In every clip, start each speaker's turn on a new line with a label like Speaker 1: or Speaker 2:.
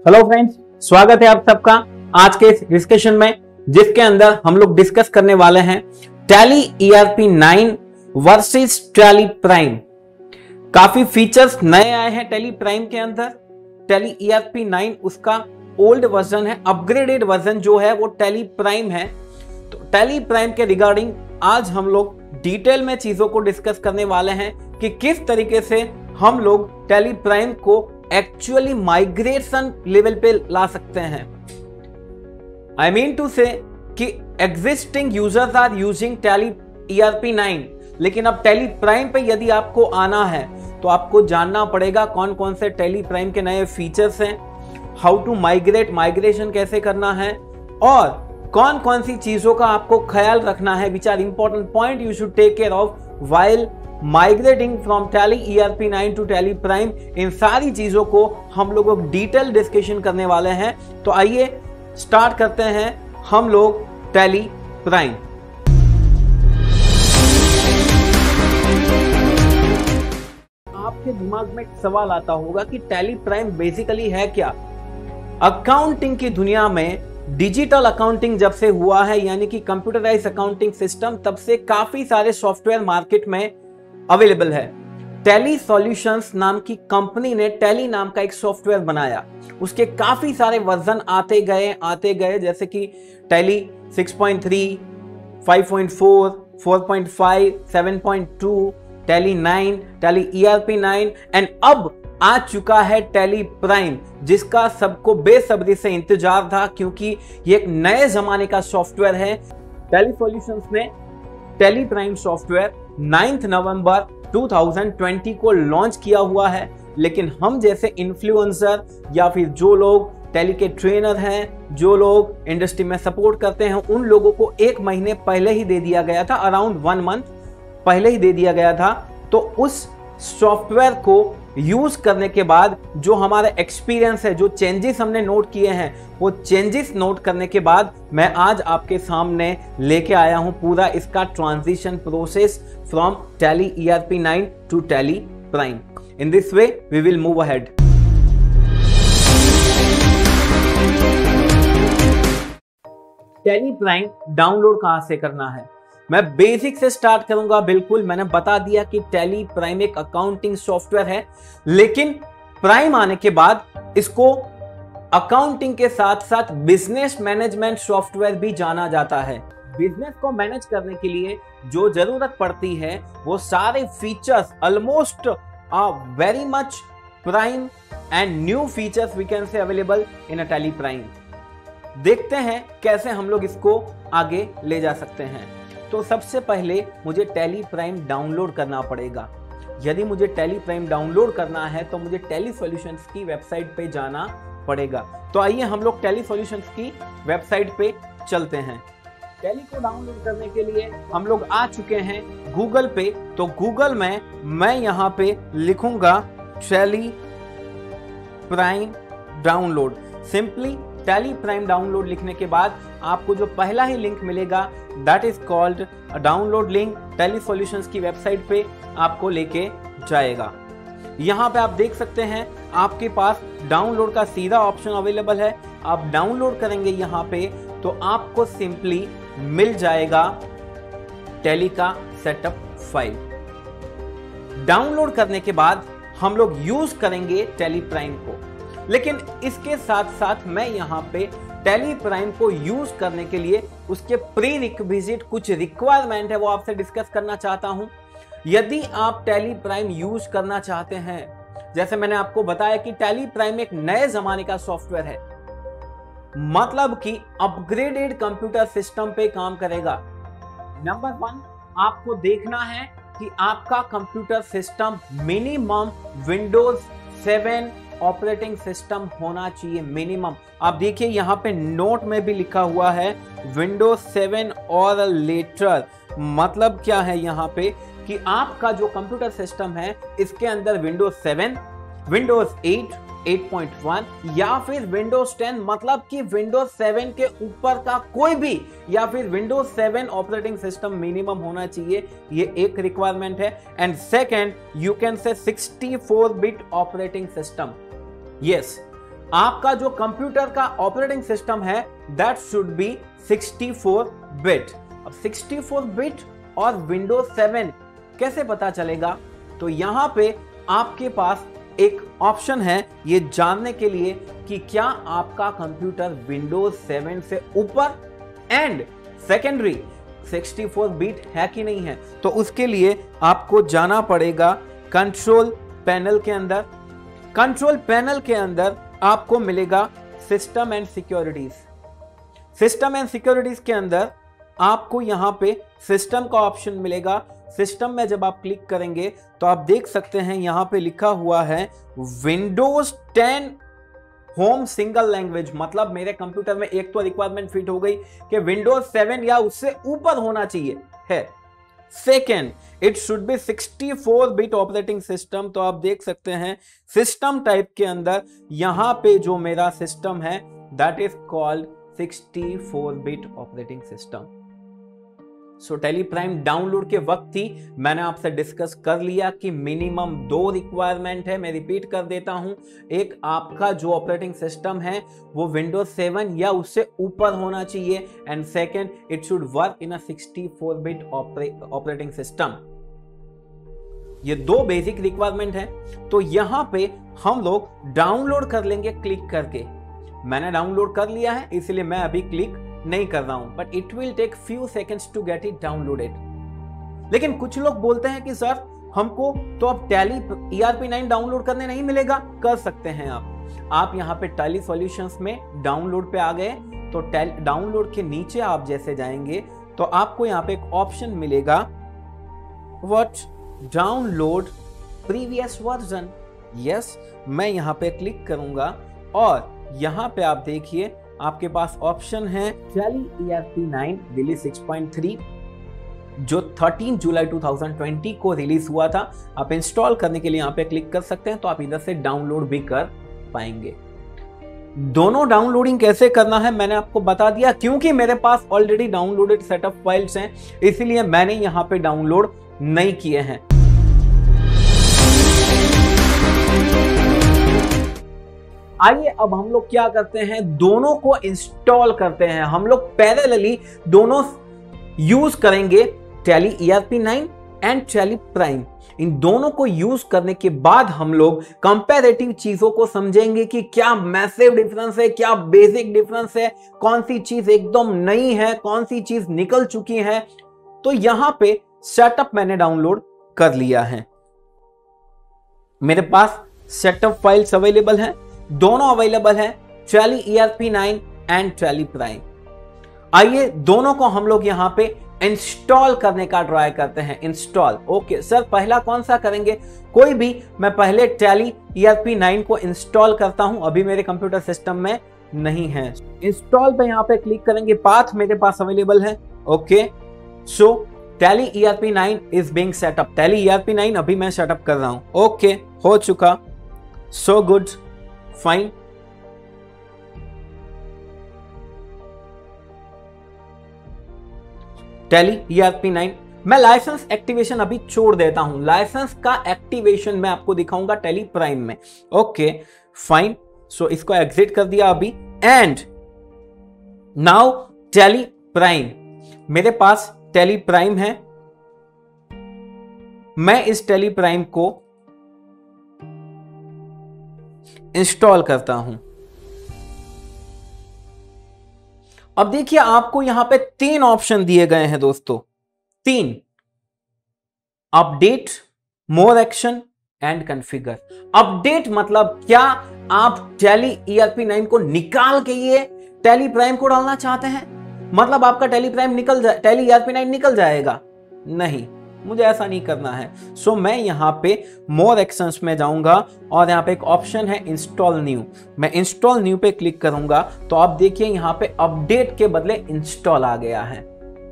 Speaker 1: Hello friends, स्वागत है आप सबका आज के इस डिस्कशन में, जिसके अंदर हम लोग डिस्कस करने वाले हैं tally ERP 9 versus tally prime. काफी फीचर्स नए आए हैं टैली प्राइम के अंदर। टैली ERP 9 उसका ओल्ड वर्जन है, अपग्रेडेड वर्जन जो है वो टैली प्राइम है। तो टैली प्राइम के रिगार्डिंग आज हम लोग डिटेल में चीजों को डिस्कस करने वाले हैं कि किस तरीके से हम लोग टैली प्राइम को एक्चुअली माइग्रेशन लेवल पे ला सकते हैं। आई मीन टू से कि existing users are using Tally ERP 9, लेकिन अब टैली प्राइम पे यदि आपको आना है तो आपको जानना पड़ेगा कौन कौन से टैली प्राइम के नए फीचर्स हैं, हाउ टू माइग्रेशन कैसे करना है, और कौन कौन सी चीजों का आपको ख्याल रखना है, which are important point you should take care of while migrating from Tally ERP 9 to Tally Prime. इन सारी चीजों को हम लोग डिटेल डिस्कशन करने वाले हैं। तो आइए स्टार्ट करते हैं हम लोग टैली प्राइम। आपके दिमाग में एक सवाल आता होगा कि टैली प्राइम बेसिकली है क्या। अकाउंटिंग की दुनिया में डिजिटल अकाउंटिंग जब से हुआ है, यानी कि कंप्यूटराइज्ड अकाउंटिंग सिस्टम, तब से काफी सारे सॉफ्टवेयर मार्केट में अवेलेबल है। टैली सॉल्यूशंस नाम की कंपनी ने टैली नाम का एक सॉफ्टवेयर बनाया। उसके काफी सारे वर्जन आते गए जैसे कि tally 6.3, 5.4, 4.5, 7.2, tally 9, tally ERP 9 and अब आ चुका है टैली प्राइम, जिसका सबको बेसब्री से इंतजार था, क्योंकि ये एक नए जमाने का सॉफ्टवेयर है। टैली सॉल्यूशंस ने टैली प्राइम सॉफ्टवेयर 9 नवंबर 2020 को लॉन्च किया हुआ है, लेकिन हम जैसे इन्फ्लुएंसर या फिर जो लोग टैली के ट्रेनर हैं, जो लोग इंडस्ट्री में सपोर्ट करते हैं, उन लोगों को 1 महीने पहले ही दे दिया गया था, अराउंड 1 मंथ पहले ही दे दिया गया था। तो उस सॉफ्टवेयर को यूज करने के बाद जो हमारा एक्सपीरियंस है, जो चेंजेस हमने नोट किए हैं, वो चेंजेस नोट करने के बाद मैं आज आपके सामने लेके आया हूं पूरा इसका transition process from Tally ERP 9 to Tally Prime. In this way we will move ahead. Tally Prime download कहां से करना है, मैं बेसिक से स्टार्ट करूंगा। बिल्कुल, मैंने बता दिया कि टैली प्राइम एक अकाउंटिंग सॉफ्टवेयर है, लेकिन प्राइम आने के बाद इसको अकाउंटिंग के साथ साथ बिजनेस मैनेजमेंट सॉफ्टवेयर भी जाना जाता है। बिजनेस को मैनेज करने के लिए जो जरूरत पड़ती है वो सारे features almost very much prime and new features we can say available in a Tally Prime. देखते हैं कैसे हम लोग इसको आगे ले जा सकते हैं। तो सबसे पहले मुझे टैली प्राइम डाउनलोड करना पड़ेगा। यदि मुझे टैली प्राइम डाउनलोड करना है तो मुझे टैली सॉल्यूशंस की वेबसाइट पे जाना पड़ेगा। तो आइए हम लोग टैली सॉल्यूशंस की वेबसाइट पे चलते हैं। टैली को डाउनलोड करने के लिए हम लोग आ चुके हैं गूगल पे। तो गूगल में मैं यहाँ पे लिखूंगा tally Prime download. Simply tally Prime download लिखने के बाद आपको जो पहला ही लिंक मिलेगा that is called download link, tally solutions की वेबसाइट पे आपको लेके जाएगा। यहाँ पे आप देख सकते हैं आपके पास डाउनलोड का सीधा ऑप्शन अवेलेबल है। आप डाउनलोड करेंगे यहाँ पे तो आपको सिंपली मिल जाएगा टैली का सेटअप फाइल। डाउनलोड करने के बाद हम लोग यूज करेंगे टैली प्राइम को, लेकिन इसके साथ साथ मैं यहाँ पे टैली प्राइम को यूज करने के लिए उसके प्री रिक्विजिट कुछ रिक्वायरमेंट है वो आपसे डिस्कस करना चाहता हूं। यदि आप टैली प्राइम यूज करना चाहते हैं, जैसे मैंने आपको बताया कि टैली प्राइम एक नए जमाने का सॉफ्टवेयर है, मतलब कि अपग्रेडेड कंप्यूटर सिस्टम पे काम करेगा। नंबर 1, आपको देखना है कि आपका computer system minimum Windows 7 operating system होना चाहिए, मिनिमम। आप देखिए यहाँ पे नोट में भी लिखा हुआ है विंडोज 7 और लेटर। मतलब क्या है यहाँ पे कि आपका जो कंप्यूटर सिस्टम है इसके अंदर विंडोज 7, विंडोज 8, 8.1 या फिर विंडोज 10, मतलब कि विंडोज 7 के ऊपर का कोई भी या फिर विंडोज 7 ऑपरेटिंग सिस्टम मिनिमम होना चाहिए। ये एक रिक्वायरमेंट है। And second, you can say 64 bit operating system. Yes, आपका जो कंप्यूटर का ऑपरेटिंग सिस्टम है दैट शुड बी 64 बिट। अब 64 बिट और विंडोज 7 कैसे पता चलेगा? तो यहां पे आपके पास एक ऑप्शन है ये जानने के लिए कि क्या आपका कंप्यूटर विंडोज 7 से ऊपर एंड सेकेंडरी 64 बिट है कि नहीं है। तो उसके लिए आपको जाना पड़ेगा कंट्रोल पैनल के अंदर। कंट्रोल पैनल के अंदर आपको मिलेगा system and securities. System and securities के अंदर आपको यहां पे सिस्टम का ऑप्शन मिलेगा। सिस्टम में जब आप क्लिक करेंगे तो आप देख सकते हैं यहां पे लिखा हुआ है विंडोज 10 होम सिंगल लैंग्वेज। मतलब मेरे कंप्यूटर में एक तो रिक्वायरमेंट फिट हो गई कि विंडोज 7 या उससे ऊपर होना चाहिए है। Second, it should be 64 bit operating system. तो आप देख सकते हैं सिस्टम टाइप के अंदर यहां पे जो मेरा सिस्टम है that is called 64 bit operating system. So Tally Prime download के वक्त ही मैंने आपसे डिस्कस कर लिया कि मिनिमम 2 रिक्वायरमेंट है। मैं रिपीट कर देता हूं, एक आपका जो ऑपरेटिंग सिस्टम है वो विंडोज 7 या उससे ऊपर होना चाहिए and second it should work in a 64 bit operating system. ये 2 बेसिक रिक्वायरमेंट है। तो यहां पे हम लोग डाउनलोड कर लेंगे क्लिक करके। मैंने डाउनलोड कर लिया है इसलिए मैं अभी क्लिक नहीं कर रहा हूं, but it will take few seconds to get it downloaded. लेकिन कुछ लोग बोलते हैं कि सर हमको तो अब टैली ERP9 डाउनलोड करने नहीं मिलेगा। कर सकते हैं आप यहां पे टैली सॉल्यूशंस में डाउनलोड पे आ गए तो डाउनलोड के नीचे आप जैसे जाएंगे तो आपको यहां पे एक ऑप्शन मिलेगा what download previous version. Yes, मैं यहां पे क्लिक करूंगा और यहां पे आप देखिए आपके पास ऑप्शन है टैली ERP9 रिलीज 6.3 जो 13 जुलाई 2020 को रिलीज हुआ था। आप इंस्टॉल करने के लिए यहां पे क्लिक कर सकते हैं तो आप इधर से डाउनलोड भी कर पाएंगे। दोनों डाउनलोडिंग कैसे करना है मैंने आपको बता दिया, क्योंकि मेरे पास ऑलरेडी डाउनलोडेड सेटअप फाइल्स हैं इसलिए मैंने यहां पे डाउनलोड नहीं किए हैं। आइए अब हम लोग क्या करते हैं, दोनों को इंस्टॉल करते हैं। हम लोग पैरेलली दोनों यूज करेंगे Tally ERP9 and Tally Prime. इन दोनों को यूज करने के बाद हम लोग कंपैरेटिव चीजों को समझेंगे कि क्या मैसिव डिफरेंस है, क्या बेसिक डिफरेंस है, कौन सी चीज एकदम नई है, कौन सी चीज निकल चुकी है। तो यहां पे सेटअप मैंने डाउनलोड कर लिया है। मेरे पास सेटअप फाइल्स अवेलेबल है, दोनों अवेलेबल है tally ERP9 and Tally Prime. आइए दोनों को हम लोग यहां पे इंस्टॉल करने का ट्राई करते हैं। इंस्टॉल, ओके सर पहला कौन सा करेंगे? कोई भी, मैं पहले टैली ERP9 को इंस्टॉल करता हूं, अभी मेरे कंप्यूटर सिस्टम में नहीं है। इंस्टॉल पे यहां पे क्लिक करेंगे, पाथ मेरे पास अवेलेबल है। Okay, so tally ERP9 is being setup. Tally ERP9 अभी मैं सेटअप कर रहा हूं। ओके, हो चुका, so good, fine. Tally ERP9 मैं लाइसेंस एक्टिवेशन अभी छोड़ देता हूं, लाइसेंस का एक्टिवेशन मैं आपको दिखाऊंगा टैली प्राइम में। ओके फाइन, सो इसको एग्जिट कर दिया अभी एंड नाउ टैली प्राइम। मेरे पास टैली प्राइम है, मैं इस टैली प्राइम को इंस्टॉल करता हूं। अब देखिए आपको यहां पे 3 ऑप्शन दिए गए हैं दोस्तों, 3, update, more action and configure. Update मतलब क्या आप टैली ERP9 को निकाल के ये टैली प्राइम को डालना चाहते हैं? मतलब आपका टैली ERP9 निकल जाएगा? नहीं, मुझे ऐसा नहीं करना है। सो मैं यहां पे मोर एक्शंस में जाऊंगा और यहां पे एक ऑप्शन है इंस्टॉल न्यू। मैं इंस्टॉल न्यू पे क्लिक करूंगा तो आप देखिए यहां पे अपडेट के बदले इंस्टॉल आ गया है।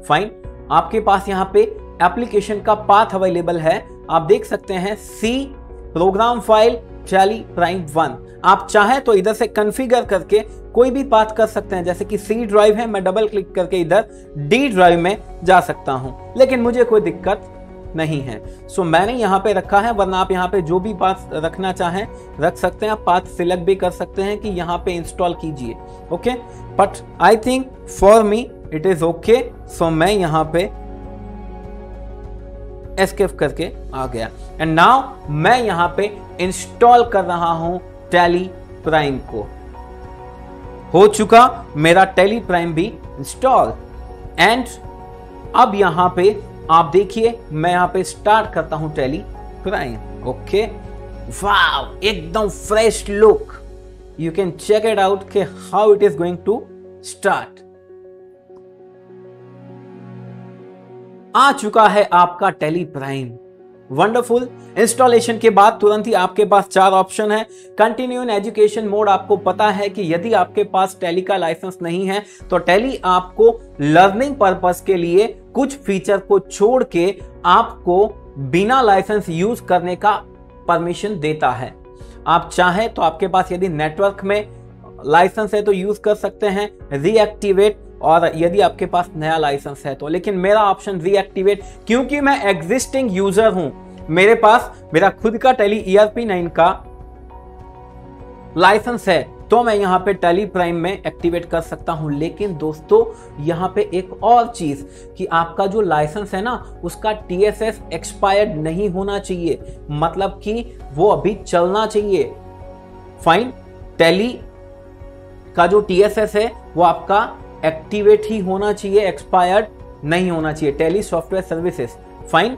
Speaker 1: फाइन, आपके पास यहां पे एप्लीकेशन का पाथ अवेलेबल है, आप देख सकते हैं C program file Tally Prime 1। आप चाहें तो इधर से कॉन्फ़िगर करके कोई भी पाथ कर सकते हैं, जैसे कि सी ड्राइव है, मैं डबल क्लिक करके इधर डी ड्राइव में जा सकता हूं, लेकिन मुझे कोई दिक्कत नहीं है। सो मैंने यहाँ पे रखा है, वरना आप यहाँ पे जो भी पाथ रखना चाहें रख सकते हैं। पाथ सिलेक्ट भी कर सकते हैं कि यहाँ पे इंस्टॉल कीजिए, okay. But I think for me it is okay. So मैं यहाँ पे एस्केप करके आ गया एंड नाउ मैं यहाँ पे इंस्टॉल कर रहा हूं टैली प्राइम को। हो चुका मेरा टैली प्राइम भी इंस्टॉल एंड अब यहां पे आप देखिए मैं यहां पे स्टार्ट करता हूं टैली प्राइम, ओके। वाव, एकदम fresh look. You can check it out कि how it is going to start. आ चुका है आपका टैली प्राइम। वंडरफुल। इंस्टॉलेशन के बाद तुरंत ही आपके पास 4 ऑप्शन है। कंटिन्यू इन एजुकेशन मोड, आपको पता है कि यदि आपके पास टैली का लाइसेंस नहीं है तो टैली आपको लर्निंग पर्पस के लिए कुछ फीचर को छोड़ के आपको बिना लाइसेंस यूज करने का परमिशन देता है। आप चाहें तो आपके पास यदि नेटवर्क में लाइसेंस है तो यूज कर सकते हैं, रीएक्टिवेट, और यदि आपके पास नया लाइसेंस है तो। लेकिन मेरा ऑप्शन रीएक्टिवेट, क्योंकि मैं एग्जिस्टिंग यूजर हूं, मेरे पास मेरा खुद का टैली ERP9 का लाइसेंस है, तो मैं यहां पे टैली प्राइम में एक्टिवेट कर सकता हूं। लेकिन दोस्तों यहां पे एक और चीज कि आपका जो लाइसेंस है ना उसका TSS एक्सपायर्ड नहीं होना चाहिए, मतलब कि वो अभी चलना चाहिए। फाइन, टैली का जो TSS है वो आपका एक्टिवेट ही होना चाहिए, एक्सपायर्ड नहीं होना चाहिए। Tally software services, fine.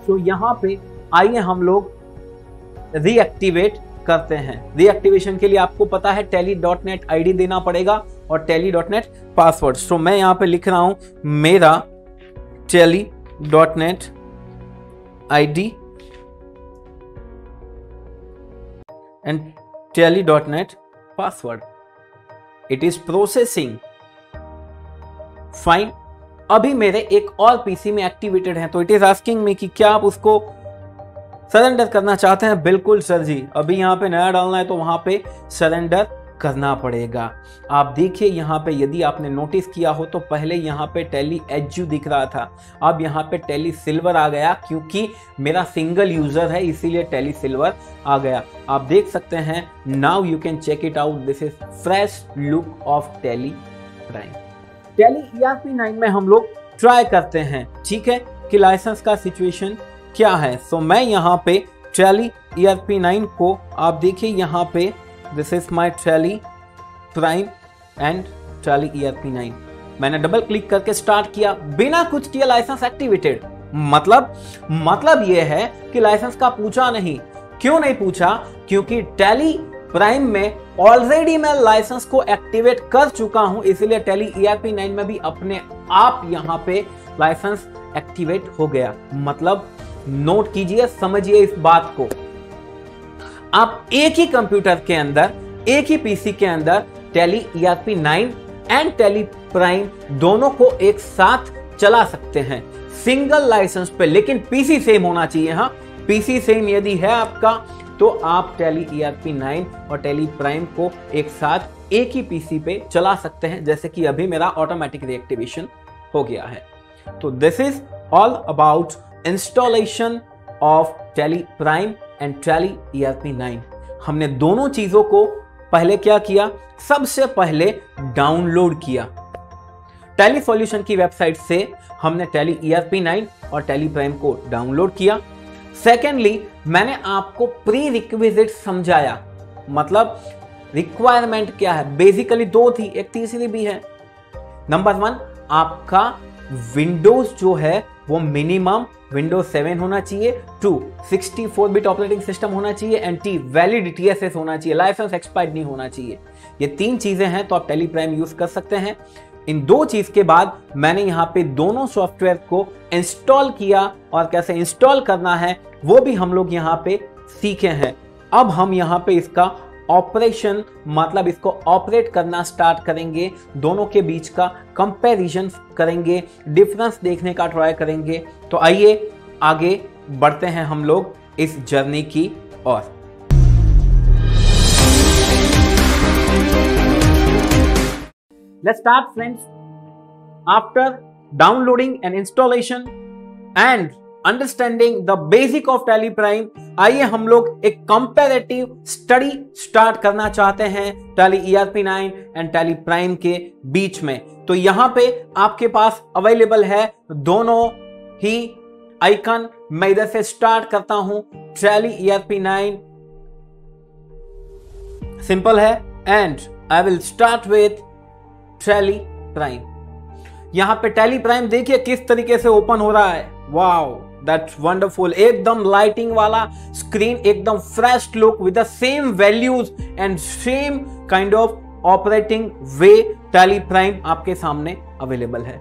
Speaker 1: तो यहां पे आइए हम लोग रीएक्टिवेट करते हैं। रीएक्टिवेशन के लिए आपको पता है tally.net ID देना पड़ेगा और tally.net पासवर्ड। सो मैं यहां पे लिख रहा हूं मेरा tally.net ID and tally.net password. It is processing. Fine. अभी मेरे एक और पीसी में एक्टिवेटेड है, तो इट इज आस्किंग मी कि क्या आप उसको सरेंडर करना चाहते हैं। बिल्कुल सर जी, अभी यहाँ पे नया डालना है तो वहां पे सरेंडर करना पड़ेगा। आप देखिए यहाँ पे यदि आपने नोटिस किया हो तो पहले यहाँ पे टैली एजू दिख रहा था, अब यहाँ पे टैली सिल्वर आ गया, क्योंकि मेरा सिंगल यूजर है इसीलिए टैली सिल्वर आ गया। आप देख सकते हैं, now you can check it out, this is fresh look of Tally Prime. Tally ERP9 में हम लोग ट्राई करते हैं, ठीक है, कि लाइसेंस का सिचुएशन क्या है। सो मैं यहाँ पे टैली ERP9 को आप देखिए यहाँ पे this is my tally prime and tally ERP9। मैंने डबल क्लिक करके स्टार्ट किया, बिना कुछ किए लाइसेंस एक्टिवेटेड। मतलब यह है कि लाइसेंस का पूछा नहीं। क्यों नहीं पूछा? क्योंकि टैली प्राइम में ऑलरेडी मैं लाइसेंस को एक्टिवेट कर चुका हूं, इसलिए टैली ERP9 में भी अपने आप यहां पे लाइसेंस एक्टिवेट हो गया। मतलब नोट कीजिए, समझिए इस बात को। आप एक ही कंप्यूटर के अंदर, एक ही पीसी के अंदर tally ERP9 and Tally prime दोनों को एक साथ चला सकते हैं सिंगल लाइसेंस पे, लेकिन पीसी सेम होना चाहिए। हाँ, पीसी सेम यदि है आपका तो आप टैली ERP9 और टैली प्राइम को एक साथ एक ही पीसी पे चला सकते हैं, जैसे कि अभी मेरा ऑटोमेटिक रीएक्टिवेशन हो गया है। तो this is all about installation of Tally prime and tally ERP9। हमने दोनों चीजों को पहले क्या किया? सबसे पहले डाउनलोड किया। टैली सॉल्यूशन की वेबसाइट से हमने टैली ERP9 और टैली प्राइम को डाउनलोड किया। सेकेंडली, मैंने आपको प्री रिक्विजिट समझाया, मतलब रिक्वायरमेंट क्या है। बेसिकली 2 थी, एक तीसरी भी है। नंबर 1, आपका विंडोज जो है वो मिनिमम विंडोज 7 होना चाहिए, 2 64 बिट ऑपरेटिंग सिस्टम होना चाहिए, एंड T वैलिड TSS होना चाहिए, लाइसेंस एक्सपायर्ड नहीं होना चाहिए। ये 3 चीजें हैं तो आप टैली प्राइम यूज कर सकते हैं। इन 2 चीज के बाद मैंने यहाँ पे दोनों सॉफ्टवेयर को इंस्टॉल किया, और कैसे इंस्टॉल करना है वो भी हम लोग यहाँ पे सीखे हैं। अब हम यहाँ पे इसका ऑपरेशन, मतलब इसको ऑपरेट करना स्टार्ट करेंगे, दोनों के बीच का कंपैरिजन करेंगे, डिफरेंस देखने का ट्राई करेंगे। तो आइए आगे बढ़ते हैं हम लोग इस जर्नी की ओर। Let's start friends. after downloading and installation and understanding the basic of Tally Prime, आइए हम लोग एक कंपैरेटिव स्टडी स्टार्ट करना चाहते हैं tally ERP9 and Tally prime के बीच में। तो यहां पे आपके पास अवेलेबल है दोनों ही आइकन। मैं इधर से स्टार्ट करता हूं। टैली ERP9 सिंपल है and I will start with tally prime. यहां पे टैली प्राइम देखिए किस तरीके से ओपन हो रहा है। Wow, that's wonderful. एकदम लाइटिंग वाला स्क्रीन, एकदम fresh look with the same values and same kind of operating way tally prime आपके सामने अवेलेबल है।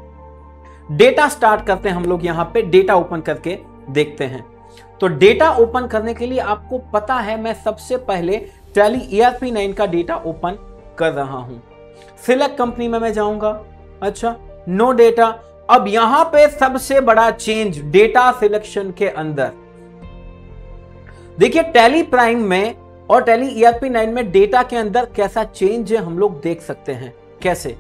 Speaker 1: डेटा स्टार्ट करते हैं हम लोग। यहां पे डेटा ओपन करके देखते हैं। तो डेटा ओपन करने के लिए आपको पता है मैं सबसे पहले टैली ERP9 का डेटा ओपन कर रहा हूं। सिलेक्ट कंपनी में मैं जाऊंगा। अच्छा, नो डेटा। अब यहां पे सबसे बड़ा चेंज डेटा सिलेक्शन के अंदर देखिए, टैली प्राइम में और टैली ERP9 में डेटा के अंदर कैसा चेंज है हम लोग देख सकते हैं। कैसे?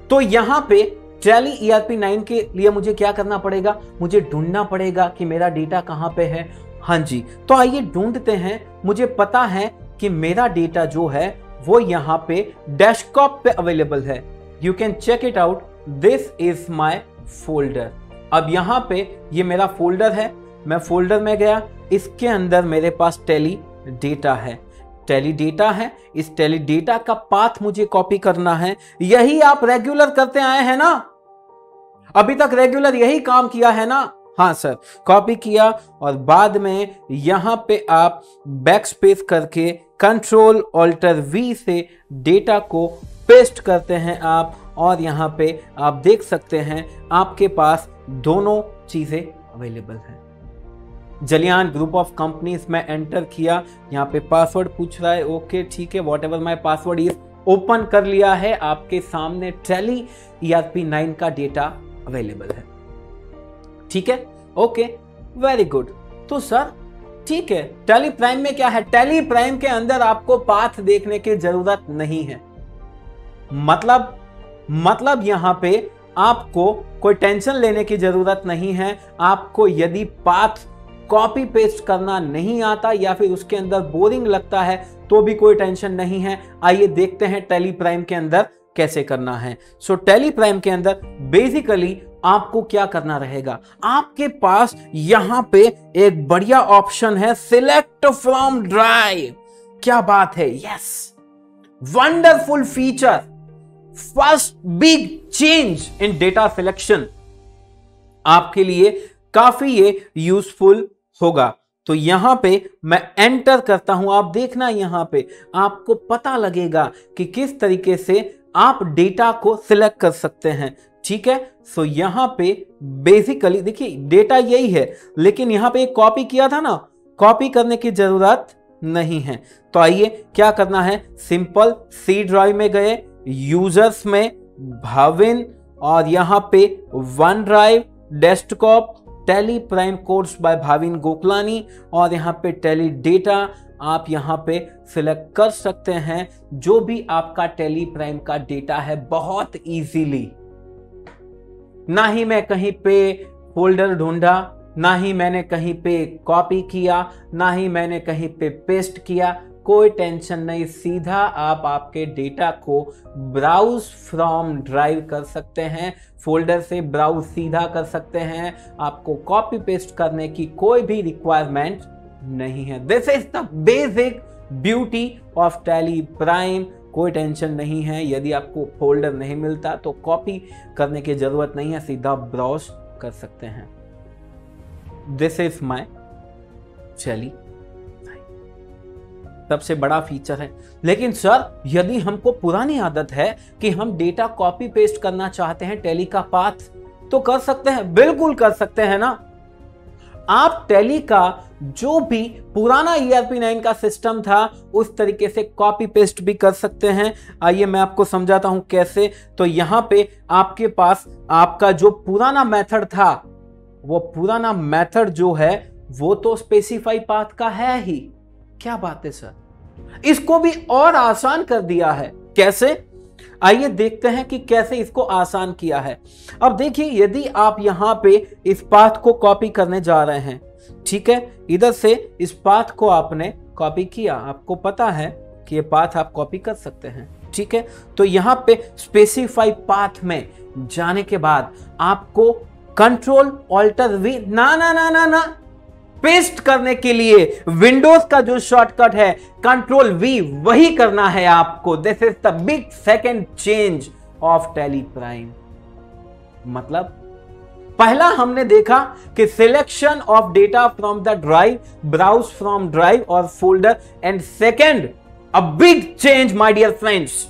Speaker 1: तो यहां पे टैली ERP9 के लिए मुझे क्या करना पड़ेगा? मुझे ढूंढना पड़ेगा कि मेरा डेटा कहां पे है। हां जी, तो आइए ढूंढते हैं। मुझे पता है कि मेरा डेटा जो है वो यहां पे डेस्कटॉप पे अवेलेबल है। You can check it out. This is my folder. अब यहां पे ये मेरा फोल्डर है। मैं फोल्डर में गया, इसके अंदर मेरे पास टैली डेटा है। टैली डेटा है। इस टैली डेटा का पाथ मुझे कॉपी करना है। यही आप रेगुलर करते आए हैं ना, अभी तक रेगुलर यही काम किया है ना। हाँ सर, कॉपी किया और बाद में यहां पे आप बैक स्पेस करके Ctrl+Alt+V से डेटा को पेस्ट करते हैं आप, और यहां पे आप देख सकते हैं आपके पास दोनों चीजें अवेलेबल हैं। जलियान ग्रुप ऑफ कंपनीज में एंटर किया। यहां पे पासवर्ड पूछ रहा है। ओके ठीक है, whatever my password is. Open कर लिया है। आपके सामने टैली ERP9 का डेटा अवेलेबल है। ठीक है, ओके, वेरी गुड। तो सर ठीक है, टैली प्राइम में क्या है? टैली प्राइम के अंदर आपको पाथ देखने की जरूरत नहीं है। मतलब यहां पे आपको कोई टेंशन लेने की जरूरत नहीं है। आपको यदि पाथ कॉपी पेस्ट करना नहीं आता या फिर उसके अंदर बोरिंग लगता है तो भी कोई टेंशन नहीं है। आइए देखते हैं टैली प्राइम के अंदर कैसे करना है। सो टैली प्राइम के अंदर बेसिकली आपको क्या करना रहेगा? आपके पास यहां पे एक बढ़िया ऑप्शन है, सिलेक्ट फ्रॉम ड्राइव। क्या बात है, yes, wonderful feature, first big change in data selection. आपके लिए काफी ये यूजफुल होगा। तो यहां पे मैं एंटर करता हूं। आप देखना यहां पे आपको पता लगेगा कि किस तरीके से आप डेटा को सिलेक्ट कर सकते हैं। ठीक है, सो यहां पे बेसिकली देखिए डेटा यही है, लेकिन यहां पे एक कॉपी किया था ना, कॉपी करने की जरूरत नहीं है। तो आइए क्या करना है, सिंपल सी ड्राइव में गए, यूजर्स में भाविन, और यहां पे OneDrive, desktop, Tally Prime course by Bhavin Gokalani, और यहां पे टैली डेटा आप यहां पे सिलेक्ट कर सकते हैं जो भी आपका टैली प्राइम का डेटा है बहुत इजीली। ना ही मैं कहीं पे फोल्डर ढूंढा, ना ही मैंने कहीं पे कॉपी किया, ना ही मैंने कहीं पे पेस्ट किया। कोई टेंशन नहीं, सीधा आप आपके डेटा को ब्राउज फ्रॉम ड्राइव कर सकते हैं। फोल्डर से ब्राउज सीधा कर सकते हैं। आपको कॉपी पेस्ट करने की कोई भी रिक्वायरमेंट नहीं है। This is the basic beauty of Tally prime. कोई टेंशन नहीं है, यदि आपको फोल्डर नहीं मिलता तो कॉपी करने की जरूरत नहीं है, सीधा ब्राउज कर सकते हैं। दिस इज माय टैली, सबसे बड़ा फीचर है। लेकिन सर यदि हमको पुरानी आदत है कि हम डेटा कॉपी पेस्ट करना चाहते हैं टैली का पाथ, तो कर सकते हैं, बिल्कुल कर सकते हैं ना। आप टैली का जो भी पुराना ERP9 का सिस्टम था उस तरीके से कॉपी पेस्ट भी कर सकते हैं। आइए मैं आपको समझाता हूं कैसे। तो यहां पे आपके पास आपका जो पुराना मेथड था, वो पुराना मेथड जो है वो तो स्पेसिफाई पाथ का है ही। क्या बात है सर, इसको भी और आसान कर दिया है। कैसे? आइए देखते हैं कि कैसे इसको आसान किया है। अब देखिए, यदि आप यहां पे इस पाथ को कॉपी करने जा रहे हैं, ठीक है, इधर से इस पाथ को आपने कॉपी किया, आपको पता है कि ये पाथ आप कॉपी कर सकते हैं, ठीक है। तो यहां पे स्पेसिफाई पाथ में जाने के बाद आपको कंट्रोल ऑल्टर वी ना पेस्ट करने के लिए विंडोज का जो शॉर्टकट है कंट्रोल वी, वही करना है आपको। This is the big second change of Tally Prime. मतलब पहला हमने देखा कि selection of data from the drive, browse from drive और folder, and second a big change my dear friends,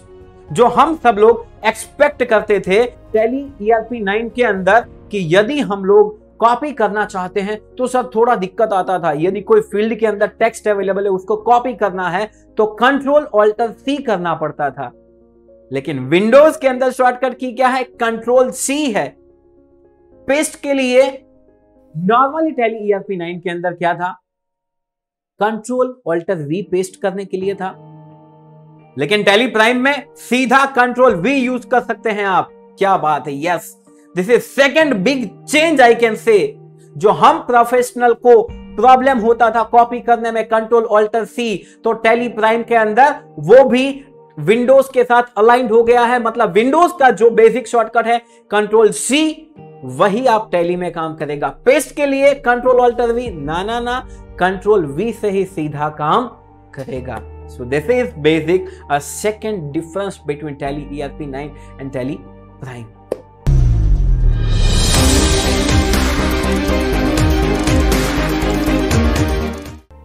Speaker 1: जो हम सब लोग एक्सपेक्ट करते थे टैली ERP 9 के अंदर कि यदि हम लोग कॉपी करना चाहते हैं तो सर थोड़ा दिक्कत आता था। यदि कोई फील्ड के अंदर टेक्स्ट अवेलेबल है, उसको कॉपी करना है तो कंट्रोल ऑल्टर C करना पड़ता था। लेकिन विंडोज के अंदर शॉर्टकट की क्या है? कंट्रोल C है। पेस्ट के लिए नॉर्मली टैली ERP 9 के अंदर क्या था? कंट्रोल ऑल्टर V पेस्ट करने के लिए था। लेकिन टैली प्राइम में सीधा कंट्रोल V यूज कर सकते हैं आप। क्या बात है, yes, this is second big change I can say. जो हम प्रोफेशनल को प्रॉब्लम होता था कॉपी करने में कंट्रोल ऑल्टर C, तो टैली प्राइम के अंदर वो भी विंडोज के साथ अलाइंड हो गया है। मतलब विंडोज का जो बेसिक शॉर्टकट है कंट्रोल C, वही आप टैली में काम करेगा। पेस्ट के लिए कंट्रोल ऑल्टर V ना कंट्रोल V से ही सीधा काम करेगा। So this is basic a second difference between Tally ERP 9 and Tally Prime.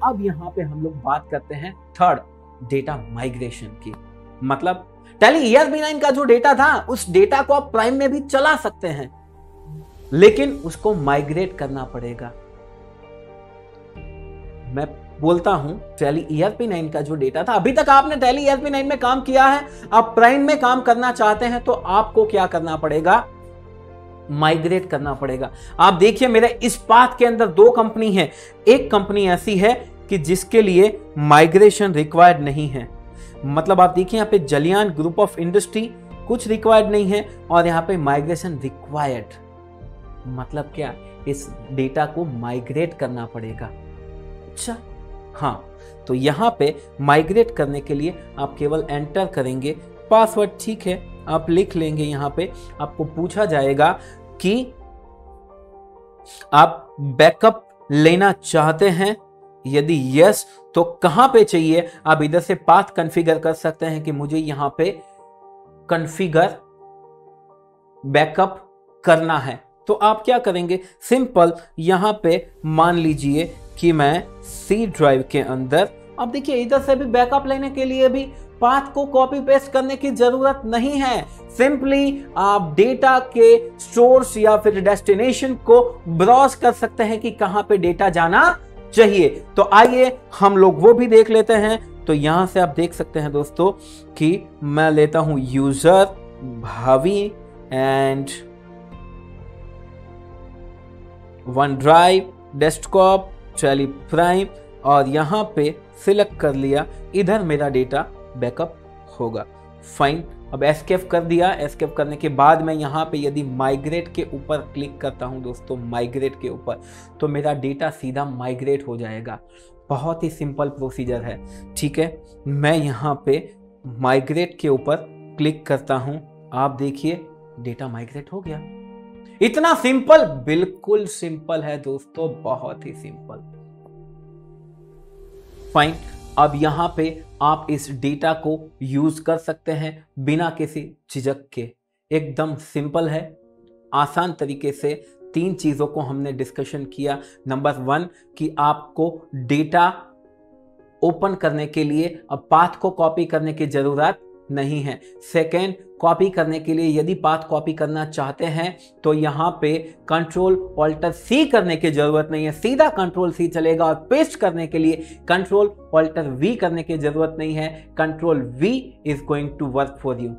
Speaker 1: अब यहां पे हम लोग बात करते हैं थर्ड, डेटा माइग्रेशन की। मतलब Tally ERP 9 का जो डेटा था उस डेटा को आप प्राइम में भी चला सकते हैं, लेकिन उसको माइग्रेट करना पड़ेगा। मैं बोलता हूं टैली ERP 9 का जो डेटा था, अभी तक आपने टैली ERP 9 में काम किया है, आप प्राइम में काम करना चाहते हैं तो आपको क्या करना पड़ेगा? माइग्रेट करना पड़ेगा। आप देखिए मेरे इस पाथ के अंदर दो कंपनी है। एक कंपनी ऐसी है कि जिसके लिए माइग्रेशन रिक्वायर्ड नहीं है। मतलब आप देखिए यहाँ पे जलियान ग्रुप ऑफ इंडस्ट्री, कुछ रिक्वायर्ड नहीं है, और यहाँ पे माइग्रेशन रिक्वायर्ड। मतलब क्या? इस डेटा को माइग्रेट करना पड़ेगा। अच्छा, हाँ, तो यहां पे माइग्रेट करने के लिए आप केवल एंटर करेंगे पासवर्ड, ठीक है, आप लिख लेंगे। यहां पे आपको पूछा जाएगा कि आप बैकअप लेना चाहते हैं, यदि यस तो कहां पे चाहिए। आप इधर से पाथ कॉन्फ़िगर कर सकते हैं कि मुझे यहां पे कॉन्फ़िगर बैकअप करना है। तो आप क्या करेंगे? सिंपल यहां पे मान लीजिए कि मैं C ड्राइव के अंदर, अब देखिए इधर से भी बैकअप लेने के लिए भी पाथ को कॉपी पेस्ट करने की जरूरत नहीं है। सिंपली आप डेटा के सोर्स या फिर डेस्टिनेशन को ब्राउज कर सकते हैं कि कहां पे डेटा जाना चाहिए। तो आइए हम लोग वो भी देख लेते हैं। तो यहां से आप देख सकते हैं दोस्तों कि मैं लेता हूं यूजर, भावी and one drive, desktop, Tally prime, और यहां पे सिलेक्ट कर लिया। इधर मेरा डेटा बैकअप होगा। फाइन, अब एस्केप कर दिया। एस्केप करने के बाद मैं यहां पे यदि माइग्रेट के ऊपर क्लिक करता हूं दोस्तों, माइग्रेट के ऊपर, तो मेरा डेटा सीधा माइग्रेट हो जाएगा। बहुत ही सिंपल प्रोसीजर है, ठीक है। मैं यहां पे माइग्रेट के ऊपर क्लिक करता हूं, आप देखिए डेटा माइग्रेट हो गया। इतना सिंपल, बिल्कुल सिंपल है दोस्तों, बहुत ही सिंपल। फाइन, अब यहां पे आप इस डेटा को यूज कर सकते हैं बिना किसी झिझक के। एकदम सिंपल है, आसान तरीके से। तीन चीजों को हमने डिस्कशन किया। नंबर 1 कि आपको डेटा ओपन करने के लिए अब पाथ को कॉपी करने की जरूरत नहीं है। सेकेंड, कॉपी करने के लिए यदि पाथ कॉपी करना चाहते हैं तो यहां पे कंट्रोल ऑल्टर C करने की जरूरत नहीं है, सीधा कंट्रोल C चलेगा। और पेस्ट करने के लिए कंट्रोल ऑल्टर V करने की जरूरत नहीं है, control V is going to work for you.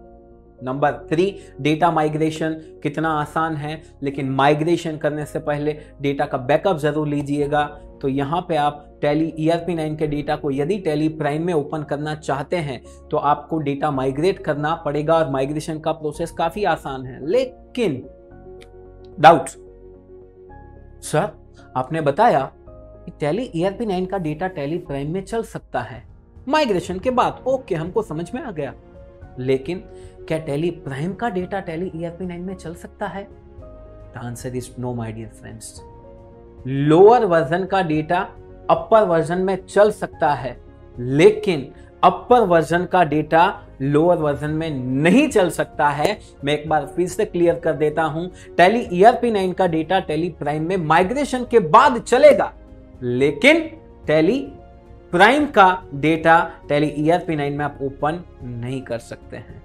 Speaker 1: Number 3, data migration कितना आसान है, लेकिन माइग्रेशन करने से पहले डेटा का बैकअप जरूर लीजिएगा। तो यहाँ पे आप टैली ERP9 के डेटा को यदि टैली प्राइम में ओपन करना चाहते हैं तो आपको डेटा माइग्रेट करना पड़ेगा और माइग्रेशन का प्रोसेस काफी आसान है। लेकिन डाउट, सर आपने बताया कि टैली ERP9 का डेटा टैली प्राइम में चल सकता है माइग्रेशन के बाद, ओके हमको समझ में आ गया, लेकिन क्या टैली प्राइम का डेटा टैली ERP9 में चल सकता है? The answer is no my dear friends. Lower version का डेटा अपर वर्जन में चल सकता है, लेकिन अपर वर्जन का डेटा लोअर वर्जन में नहीं चल सकता है। मैं एक बार फिर से क्लियर कर देता हूं, टैली ERP9 का डेटा टैली प्राइम में माइग्रेशन के बाद चलेगा, लेकिन टैली प्राइम का डेटा टैली ERP9 में आप ओपन नहीं कर सकते हैं।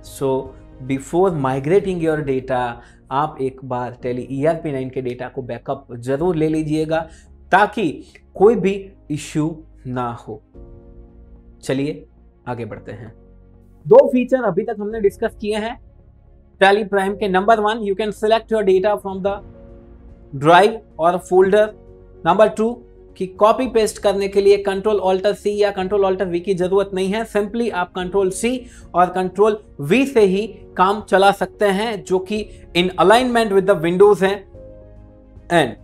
Speaker 1: So before migrating your data आप एक बार टैली ERP9 के डेटा को बैकअप जरूर ले लीजिएगा ताकि कोई भी इश्यू ना हो। चलिए आगे बढ़ते हैं। 2 फीचर अभी तक हमने डिस्कस किए हैं टैली प्राइम के। Number 1, you can select your data from the drive और फोल्डर। नंबर 2 कि कॉपी पेस्ट करने के लिए Ctrl+Alt+C या Ctrl+Alt+V की जरूरत नहीं है, सिंपली आप Ctrl+C और Ctrl+V से ही काम चला सकते हैं, जो कि in alignment with the Windows है। एंड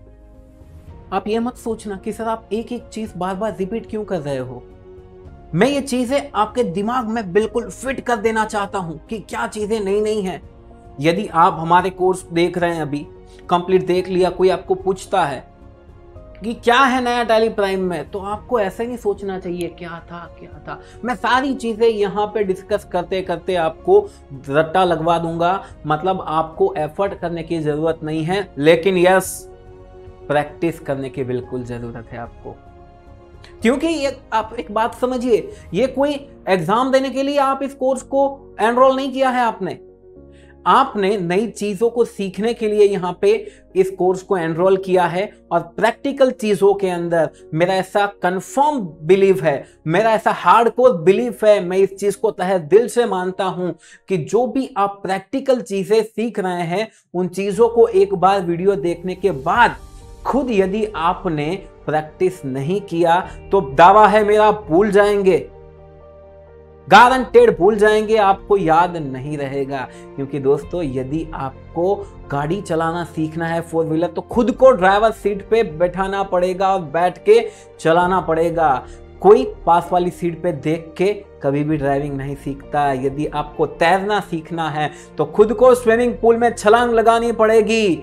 Speaker 1: आप ये मत सोचना कि सर आप एक एक चीज बार बार रिपीट क्यों कर रहे हो। मैं ये चीजें आपके दिमाग में बिल्कुल फिट कर देना चाहता हूं कि क्या चीजें नई नई हैं। यदि आप हमारे कोर्स देख रहे हैं, अभी कंप्लीट देख लिया, कोई आपको पूछता है कि क्या है नया टैली प्राइम में, तो आपको ऐसे नहीं सोचना चाहिए क्या था। मैं सारी चीजें यहाँ पे डिस्कस करते करते आपको रट्टा लगवा दूंगा, मतलब आपको एफर्ट करने की जरूरत नहीं है, लेकिन यस प्रैक्टिस करने की बिल्कुल जरूरत है आपको। क्योंकि ये आप एक बात समझिए, ये कोई एग्जाम देने के लिए आप इस कोर्स को एनरोल नहीं किया है। आपने नई चीजों को सीखने के लिए यहाँ पे इस कोर्स को एनरोल किया है, और प्रैक्टिकल चीजों के अंदर मेरा ऐसा कंफर्म बिलीव है, मेरा ऐसा हार्डकोर बिलीफ है, मैं इस चीज को तहे दिल से मानता हूं कि जो भी आप प्रैक्टिकल चीजें सीख रहे हैं उन चीजों को एक बार वीडियो देखने के बाद खुद यदि आपने प्रैक्टिस नहीं किया तो दावा है मेरा भूल जाएंगे, गारंटेड भूल जाएंगे, आपको याद नहीं रहेगा। क्योंकि दोस्तों यदि आपको गाड़ी चलाना सीखना है 4 व्हीलर, तो खुद को ड्राइवर सीट पे बैठाना पड़ेगा और बैठ के चलाना पड़ेगा। कोई पास वाली सीट पे देख के कभी भी ड्राइविंग नहीं सीखता। यदि आपको तैरना सीखना है तो खुद को स्विमिंग पूल में छलांग लगानी पड़ेगी।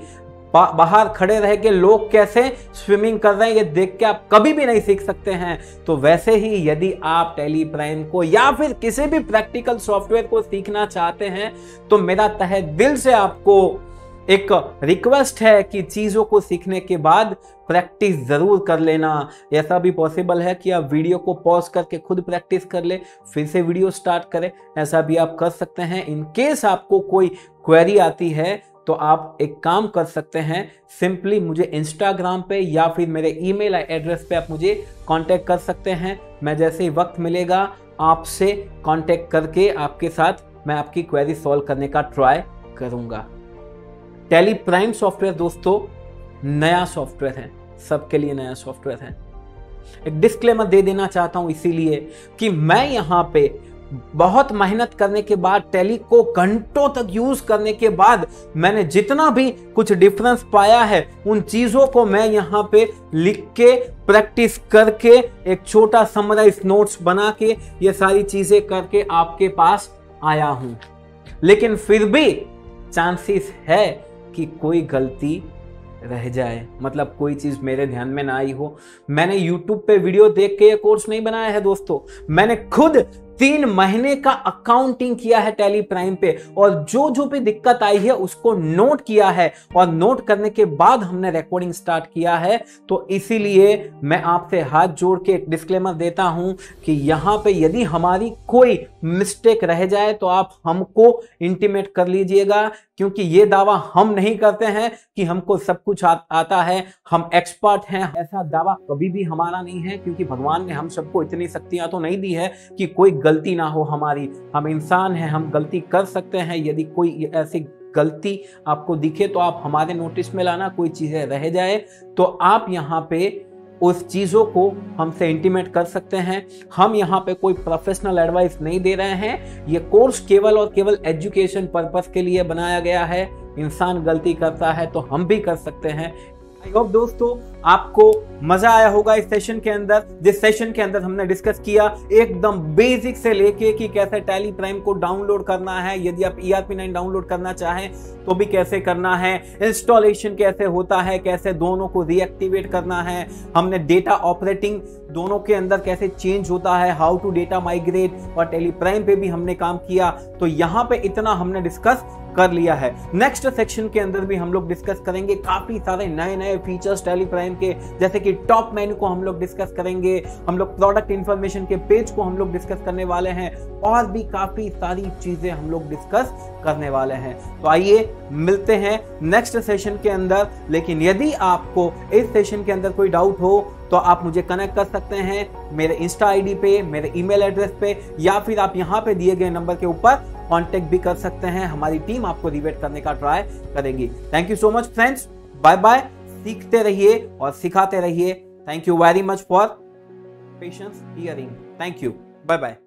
Speaker 1: बाहर खड़े रह के लोग कैसे स्विमिंग कर रहे हैं ये देख के आप कभी भी नहीं सीख सकते हैं। तो वैसे ही यदि आप टैली प्राइम को या फिर किसी भी प्रैक्टिकल सॉफ्टवेयर को सीखना चाहते हैं तो मेरा तहे दिल से आपको एक रिक्वेस्ट है कि चीजों को सीखने के बाद प्रैक्टिस जरूर कर लेना। ऐसा भी पॉसिबल है कि आप वीडियो को पॉज करके खुद प्रैक्टिस कर ले, फिर से वीडियो स्टार्ट करें, ऐसा भी आप कर सकते हैं। इन केस आपको कोई क्वेरी आती है तो आप एक काम कर सकते हैं, सिंपली मुझे इंस्टाग्राम पे या फिर मेरे ईमेल एड्रेस पे आप मुझे कांटेक्ट कर सकते हैं। मैं जैसे ही वक्त मिलेगा आपसे कांटेक्ट करके आपके साथ मैं आपकी क्वेरी सॉल्व करने का ट्राई करूंगा। टैली प्राइम सॉफ्टवेयर दोस्तों नया सॉफ्टवेयर है, सबके लिए नया सॉफ्टवेयर है। एक डिस्क्लेमर दे देना चाहता हूं इसीलिए कि मैं यहां पे बहुत मेहनत करने के बाद, टैली को घंटों तक यूज करने के बाद मैंने जितना भी कुछ डिफरेंस पाया है उन चीजों को मैं यहाँ पे लिख के प्रैक्टिस करके एक छोटा समराइज नोट्स बना के ये सारी चीजें करके आपके पास आया हूं। लेकिन फिर भी चांसेस है कि कोई गलती रह जाए, मतलब कोई चीज मेरे ध्यान में ना आई हो। मैंने YouTube पे वीडियो देख के ये कोर्स नहीं बनाया है दोस्तों, मैंने खुद 3 महीने का अकाउंटिंग किया है टैली प्राइम पे, और जो भी दिक्कत आई है उसको नोट किया है, और नोट करने के बाद हमने रिकॉर्डिंग स्टार्ट किया है। तो इसीलिए मैं आपसे हाथ जोड़ के एक डिस्क्लेमर देता हूं कि यहां पे यदि हमारी कोई मिस्टेक रह जाए तो आप हमको इंटीमेट कर लीजिएगा, क्योंकि ये दावा हम नहीं करते हैं कि हमको सब कुछ आता है, हम एक्सपर्ट हैं, ऐसा दावा कभी भी हमारा नहीं है। क्योंकि भगवान ने हम सबको इतनी शक्तियां तो नहीं दी है कि कोई गलती ना हो हमारी। हम इंसान हैं, हम गलती कर सकते हैं। यदि कोई ऐसी गलती आपको दिखे तो आप हमारे नोटिस में लाना। कोई चीज़ें रह जाए तो आप यहाँ पे उस चीज़ों को हमसे इंटीमेट कर सकते हैं। हम यहाँ पे कोई प्रोफेशनल एडवाइस नहीं दे रहे हैं। ये कोर्स केवल और केवल एजुकेशन पर्पस के लिए बनाया गया है। इंसान गलती करता है तो हम भी कर सकते हैं। आई होप दोस्तों आपको मजा आया होगा इस सेशन के अंदर। जिस सेशन के अंदर हमने डिस्कस किया एकदम बेसिक से लेके कि कैसे टैली प्राइम को डाउनलोड करना है, यदि आप ERP9 डाउनलोड करना चाहें तो भी कैसे करना है, इंस्टॉलेशन कैसे होता है, कैसे दोनों को रीएक्टिवेट करना है, हमने डेटा ऑपरेटिंग दोनों के अंदर कैसे चेंज होता है, हाउ टू डेटा माइग्रेट, और टैली प्राइम पे भी हमने काम किया। तो यहाँ पे इतना हमने डिस्कस कर लिया है। नेक्स्ट सेक्शन के अंदर भी हम लोग डिस्कस करेंगे काफी सारे नए नए फीचर्स टैली प्राइम के, जैसे कि टॉप मेन्यू को हम लोग डिस्कस करेंगे, हम लोग प्रोडक्ट इंफॉर्मेशन के पेज को हम लोग डिस्कस करने वाले हैं, और भी काफी सारी चीजें हम लोग डिस्कस करने वाले हैं। तो आइए मिलते हैं नेक्स्ट सेशन के अंदर। लेकिन यदि आपको इस सेशन के अंदर कोई डाउट हो तो आप मुझे कनेक्ट कर सकते हैं मेरे इंस्टा आईडी पे, मेरे ईमेल एड्रेस पे, या फिर आप यहाँ पे दिए गए नंबर के ऊपर कांटेक्ट भी कर सकते हैं। हमारी टीम आपको रिवेट करने का ट्राई करेगी। Thank you so much friends, bye bye. सीखते रहिए और सिखाते रहिए। Thank you very much for patience hearing. Thank you, bye bye.